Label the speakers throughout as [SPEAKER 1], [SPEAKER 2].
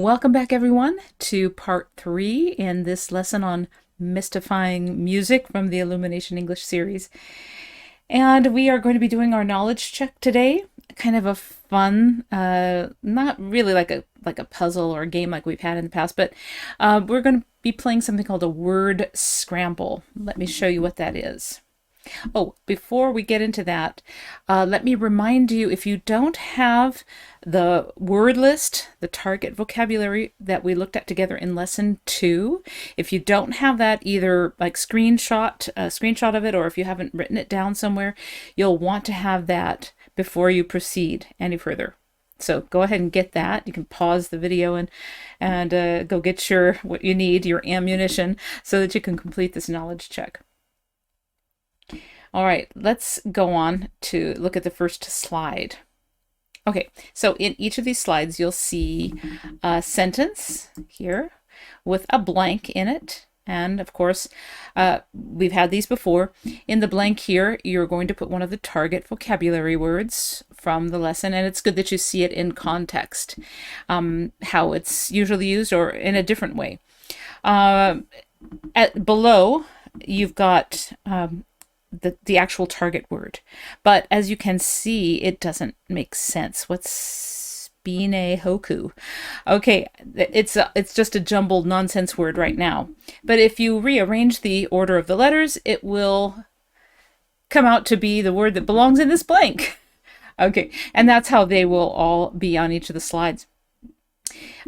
[SPEAKER 1] Welcome back, everyone, to part 3 in this lesson on mystifying music from the Illumination English series. And we are going to be doing our knowledge check today. Kind of a fun, not really like a puzzle or a game like we've had in the past, but we're going to be playing something called a word scramble. Let me show you what that is. Oh, before we get into that, let me remind you, if you don't have the word list, the target vocabulary that we looked at together in lesson 2, if you don't have that, either like a screenshot of it, or if you haven't written it down somewhere, you'll want to have that before you proceed any further. So go ahead and get that. You can pause the video and go get what you need, your ammunition, so that you can complete this knowledge check. All right, let's go on to look at the first slide. Okay, so in each of these slides, you'll see a sentence here with a blank in it. And of course, we've had these before. In the blank here, you're going to put one of the target vocabulary words from the lesson, and it's good that you see it in context, how it's usually used or in a different way. Below, you've got the actual target word, but as you can see, it doesn't make sense. What's Bine Hoku? Okay, it's just a jumbled nonsense word right now, but if you rearrange the order of the letters, it will come out to be the word that belongs in this blank. Okay, and that's how they will all be on each of the slides.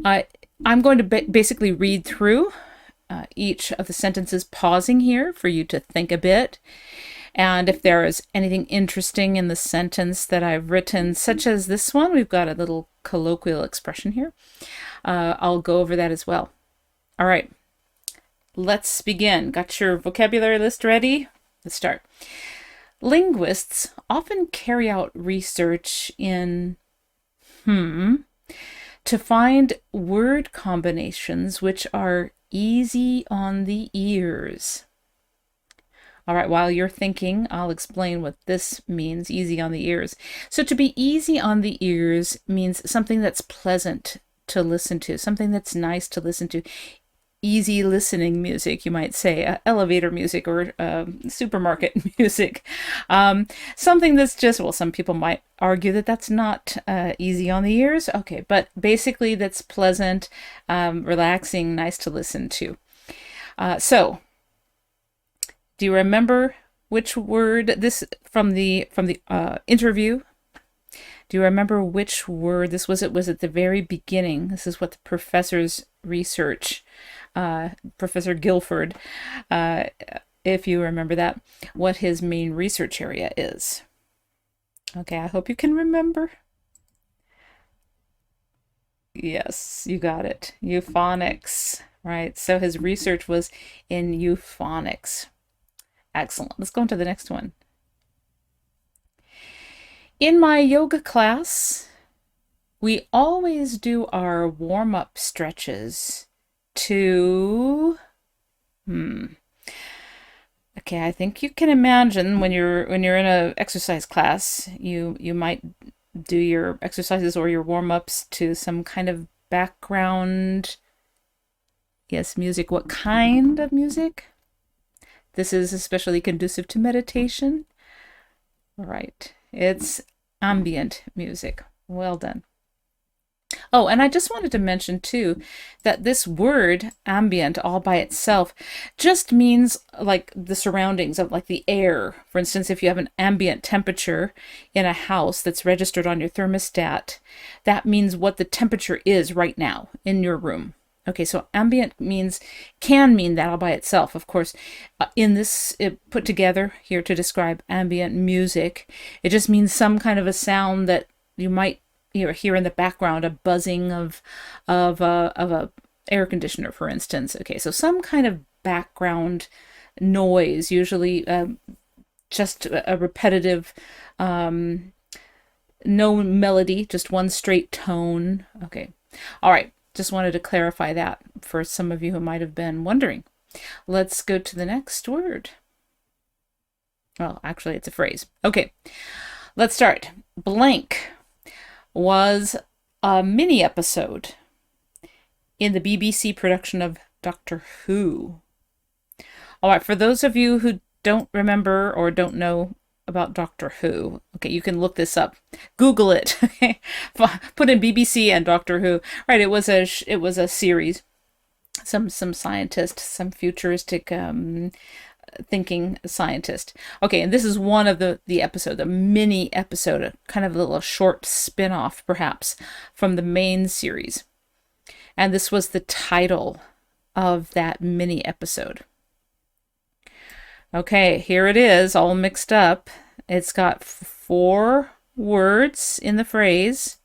[SPEAKER 1] I'm going to basically read through each of the sentences, pausing here for you to think a bit. And if there is anything interesting in the sentence that I've written, such as this one, we've got a little colloquial expression here. I'll go over that as well. All right, let's begin. Got your vocabulary list ready? Let's start. Linguists often carry out research in to find word combinations which are easy on the ears. All right, while you're thinking, I'll explain what this means, easy on the ears. So to be easy on the ears means something that's pleasant to listen to, something that's nice to listen to. Easy listening music, you might say, elevator music or supermarket music. Something that's just, well, some people might argue that that's not easy on the ears. Okay, but basically that's pleasant, relaxing, nice to listen to. So, do you remember which word this from the interview? Do you remember which word this was? It was at the very beginning. This is what the professor's research, Professor Guilford, if you remember that, what his main research area is. Okay, I hope you can remember. Yes, you got it. Euphonics, right? So his research was in euphonics. Excellent. Let's go on to the next one. In my yoga class, we always do our warm-up stretches to... Okay, I think you can imagine when you're in an exercise class, you might do your exercises or your warm-ups to some kind of background, yes, music. What kind of music? This is especially conducive to meditation. Right. It's ambient music. Well done. Oh, and I just wanted to mention too that this word ambient all by itself just means like the surroundings of like the air. For instance, if you have an ambient temperature in a house that's registered on your thermostat, that means what the temperature is right now in your room. Okay, so ambient can mean that all by itself. Of course, in this put together here to describe ambient music, it just means some kind of a sound that you might hear in the background, a buzzing of a air conditioner, for instance. Okay, so some kind of background noise, usually just a repetitive, no melody, just one straight tone. Okay, all right. Just wanted to clarify that for some of you who might have been wondering. Let's go to the next word. Well, actually, it's a phrase. Okay, let's start. Blank was a mini episode in the BBC production of Doctor Who. All right, for those of you who don't remember or don't know about Doctor Who, okay, you can look this up. Google it. Okay, put in BBC and Doctor Who. Right, it was a series. Some scientist, some futuristic thinking scientist. Okay, and this is one of the episode, a mini episode, a kind of a little short spin-off perhaps from the main series. And this was the title of that mini episode. Okay, here it is, all mixed up. It's got 4 words in the phrase.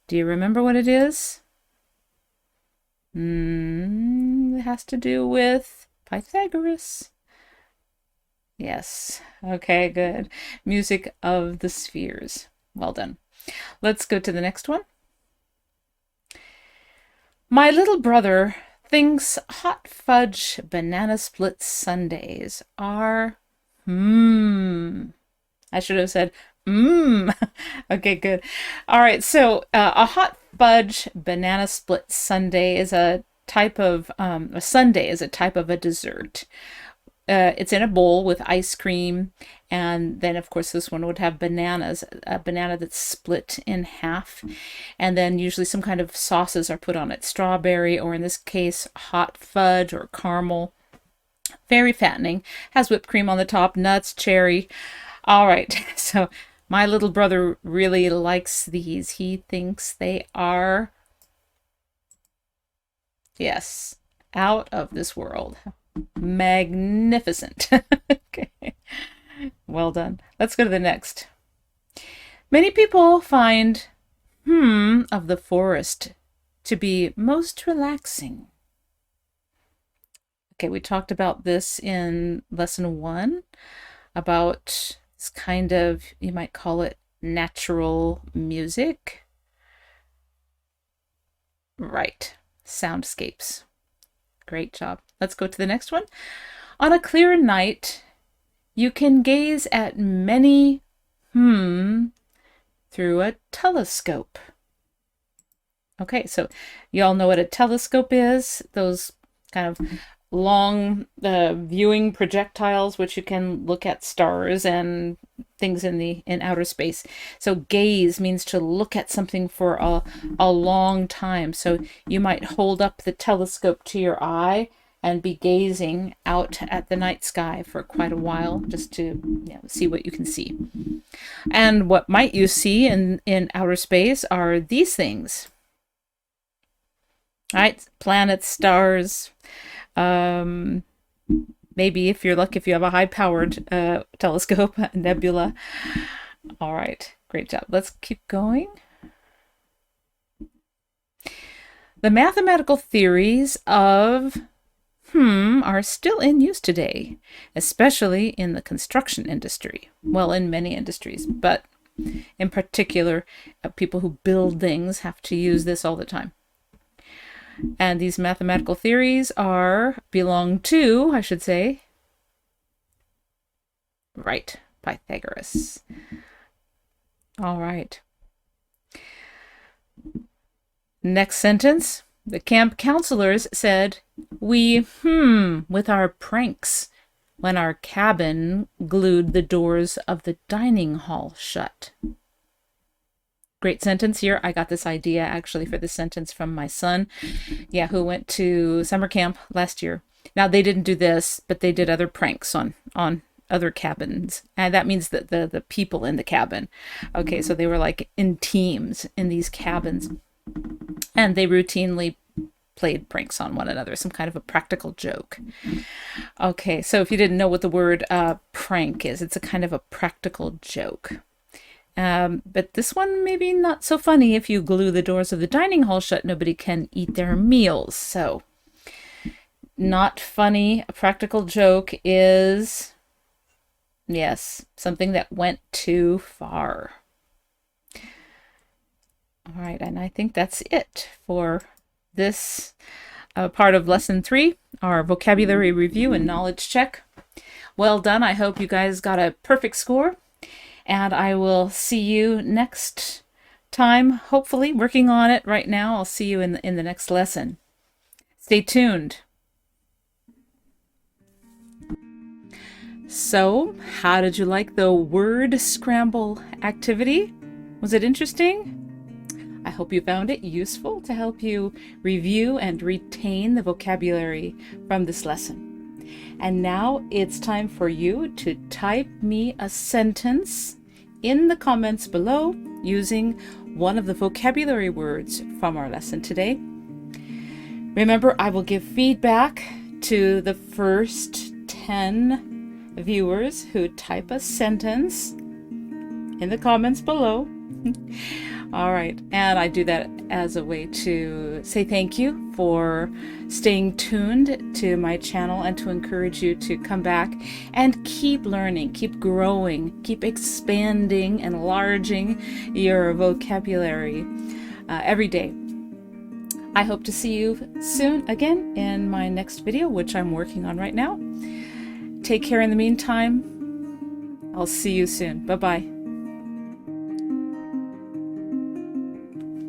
[SPEAKER 1] Do you remember what it is? It has to do with Pythagoras. Yes. Okay, good. Music of the spheres. Well done. Let's go to the next one. My little brother thinks hot fudge banana split sundaes are I should have said Okay, good. All right, so a hot fudge banana split sundae is a type of a sundae is a type of a dessert. It's in a bowl with ice cream, and then of course this one would have bananas, a banana that's split in half, and then usually some kind of sauces are put on it, strawberry, or in this case hot fudge or caramel. Very fattening, has whipped cream on the top, nuts, cherry. All right, so my little brother really likes these. He thinks they are, yes, out of this world. Magnificent. Okay, well done. Let's go to the next. Many people find of the forest to be most relaxing. Okay, we talked about this in lesson 1 about this kind of, you might call it natural music. Right, soundscapes. Great job. Let's go to the next one. On a clear night, you can gaze at many through a telescope. Okay, so you all know what a telescope is. Those kind of long viewing projectiles which you can look at stars and things in outer space. So gaze means to look at something for a long time. So you might hold up the telescope to your eye and be gazing out at the night sky for quite a while just to see what you can see. And what might you see in outer space are these things. All right, planets, stars, maybe if you're lucky, if you have a high-powered telescope, nebula. All right, great job. Let's keep going. The mathematical theories of are still in use today, especially in the construction industry. Well, in many industries, but in particular, people who build things have to use this all the time. And these mathematical theories belong to, I should say, right, Pythagoras. All right. Next sentence. The camp counselors said, we with our pranks when our cabin glued the doors of the dining hall shut. Great sentence here. I got this idea actually for this sentence from my son, who went to summer camp last year. Now they didn't do this, but they did other pranks on other cabins. And that means that the people in the cabin. Okay, so they were like in teams in these cabins. And they routinely played pranks on one another, some kind of a practical joke. Okay, so if you didn't know what the word prank is, it's a kind of a practical joke. But this one maybe not so funny. If you glue the doors of the dining hall shut, nobody can eat their meals. So not funny. A practical joke is, yes, something that went too far. All right, and I think that's it for this part of lesson 3, our vocabulary review and knowledge check. Well done. I hope you guys got a perfect score. And I will see you next time, hopefully, working on it right now. I'll see you in the next lesson. Stay tuned. So, how did you like the word scramble activity? Was it interesting? I hope you found it useful to help you review and retain the vocabulary from this lesson. And now it's time for you to type me a sentence in the comments below using one of the vocabulary words from our lesson today. Remember, I will give feedback to the first 10 viewers who type a sentence in the comments below. All right, and I do that as a way to say thank you for staying tuned to my channel and to encourage you to come back and keep learning, keep growing, keep expanding, enlarging your vocabulary every day. I hope to see you soon again in my next video, which I'm working on right now. Take care in the meantime. I'll see you soon. Bye-bye.